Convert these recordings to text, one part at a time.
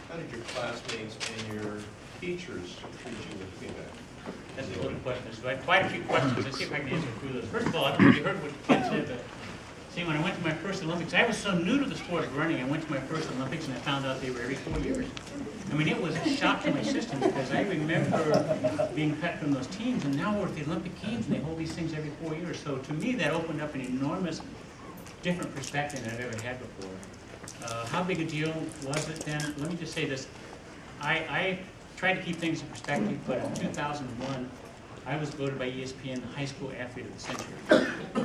how did your classmates and your teachers treat you with feedback? That's a good question. So I have quite a few questions. Let's see if I can answer through those. First of all, I don't know if you heard what the kid said, but see, when I went to my first Olympics, I was so new to the sport of running. I went to my first Olympics and I found out they were every 4 years. I mean, it was a shock to my system because I remember being cut from those teams, and now we're at the Olympic Games and they hold these things every 4 years. So to me, that opened up an enormous, different perspective than I've ever had before. How big a deal was it then? Let me just say this. I tried to keep things in perspective, but in 2001, I was voted by ESPN the high school athlete of the century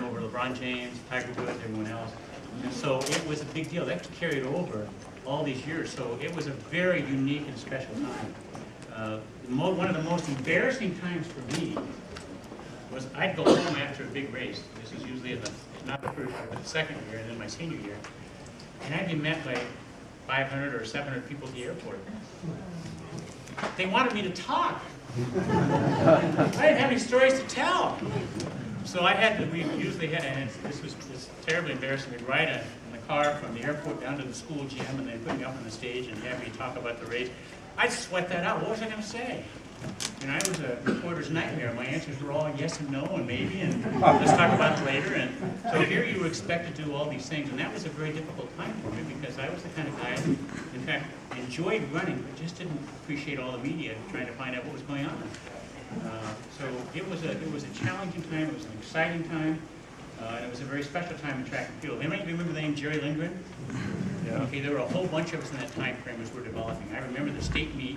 over LeBron James, Tiger Woods, everyone else. And so it was a big deal. That carried over all these years. So it was a very unique and special time. One of the most embarrassing times for me was I'd go home after a big race. This is usually in not the first year, but the second year, and then my senior year. And I'd be met by 500 or 700 people at the airport. They wanted me to talk. I didn't have any stories to tell. So we usually had, and this was terribly embarrassing, we'd ride in the car from the airport down to the school gym, and they'd put me up on the stage and have me talk about the race. I'd sweat that out. What was I going to say? And I was a reporter's nightmare. My answers were all yes and no and maybe, and let's talk about it later. And so here you were expected to do all these things, and that was a very difficult time for me because I was the kind of guy who, in fact, enjoyed running, but just didn't appreciate all the media trying to find out what was going on. So it was a challenging time. It was an exciting time, and it was a very special time in track and field. Anybody remember the name Jerry Lindgren? Yeah. Okay, there were a whole bunch of us in that time frame as we're developing. I remember the state meet.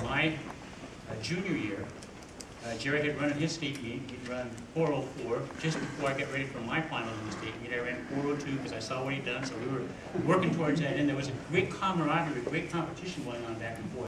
My junior year, Jerry had run in his state meet. He'd run 4:04. Just before I got ready for my finals in the state meet, I ran 4:02 because I saw what he'd done. So we were working towards that, and there was a great camaraderie, great competition going on back and forth.